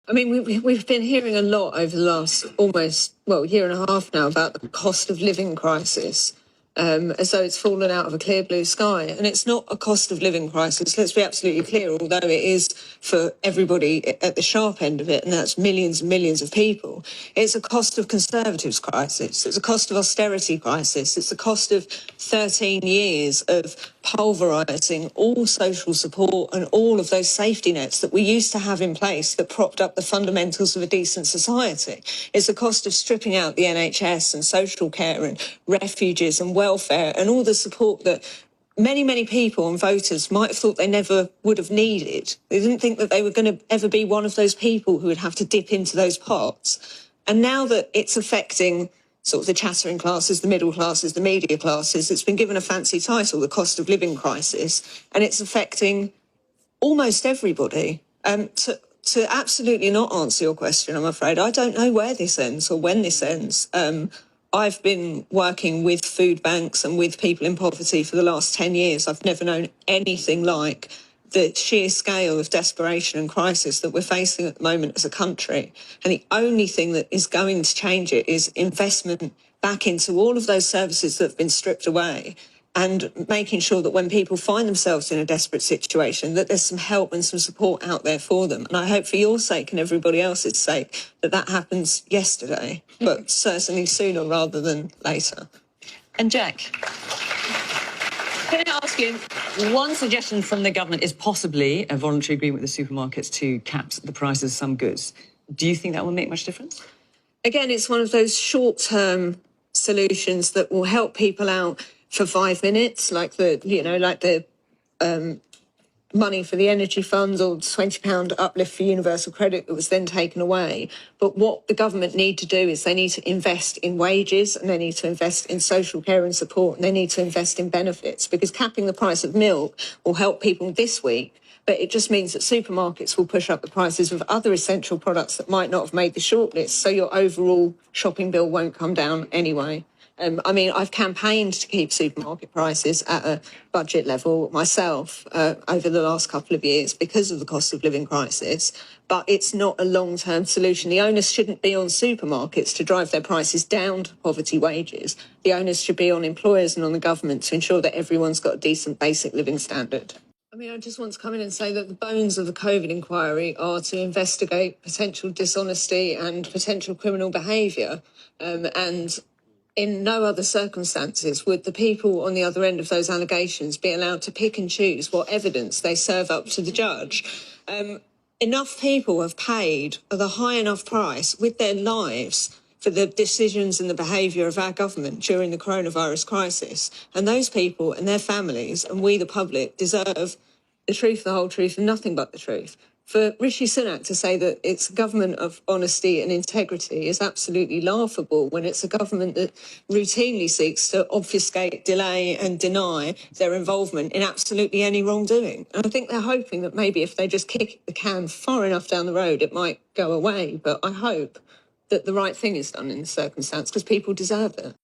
I mean, we've been hearing a lot over the last almost, well, year and a half now about the cost of living crisis, as though it's fallen out of a clear blue sky. And it's not a cost of living crisis, let's be absolutely clear, although it is for everybody at the sharp end of it, and that's millions and millions of people. It's a cost of Conservatives crisis. It's a cost of austerity crisis. It's the cost of 13 years of pulverising all social support and all of those safety nets that we used to have in place that propped up the fundamentals of a decent society. It's the cost of stripping out the NHS and social care and refuges and welfare and all the support that many people and voters might have thought they never would have needed. They didn't think that they were going to ever be one of those people who would have to dip into those pots. And now that it's affecting sort of the chattering classes, the middle classes, the media classes, it's been given a fancy title, the cost of living crisis, and it's affecting almost everybody. To absolutely not answer your question, I'm afraid, I don't know where this ends or when this ends. I've been working with food banks and with people in poverty for the last 10 years. I've never known anything like the sheer scale of desperation and crisis that we're facing at the moment as a country. And the only thing that is going to change it is investment back into all of those services that have been stripped away, and making sure that when people find themselves in a desperate situation, that there's some help and some support out there for them. And I hope for your sake and everybody else's sake that that happens yesterday, but certainly sooner rather than later. And Jack, can I ask you, one suggestion from the government is possibly a voluntary agreement with the supermarkets to cap the prices of some goods. Do you think that will make much difference? Again, it's one of those short-term solutions that will help people out for 5 minutes, like the money for the energy funds or £20 uplift for universal credit that was then taken away. But what the government need to do is they need to invest in wages, and they need to invest in social care and support, and they need to invest in benefits, because capping the price of milk will help people this week, but it just means that supermarkets will push up the prices of other essential products that might not have made the shortlist, so your overall shopping bill won't come down anyway. I mean, I've campaigned to keep supermarket prices at a budget level myself over the last couple of years because of the cost of living crisis, but it's not a long-term solution. The onus shouldn't be on supermarkets to drive their prices down to poverty wages. The onus should be on employers and on the government to ensure that everyone's got a decent basic living standard. I mean, I just want to come in and say that the bones of the COVID inquiry are to investigate potential dishonesty and potential criminal behaviour, and in no other circumstances would the people on the other end of those allegations be allowed to pick and choose what evidence they serve up to the judge. Enough people have paid the high enough price with their lives for the decisions and the behaviour of our government during the coronavirus crisis. And those people and their families and we, the public, deserve the truth, the whole truth, and nothing but the truth. For Rishi Sunak to say that it's a government of honesty and integrity is absolutely laughable when it's a government that routinely seeks to obfuscate, delay and deny their involvement in absolutely any wrongdoing. And I think they're hoping that maybe if they just kick the can far enough down the road, it might go away. But I hope that the right thing is done in this circumstance, because people deserve it.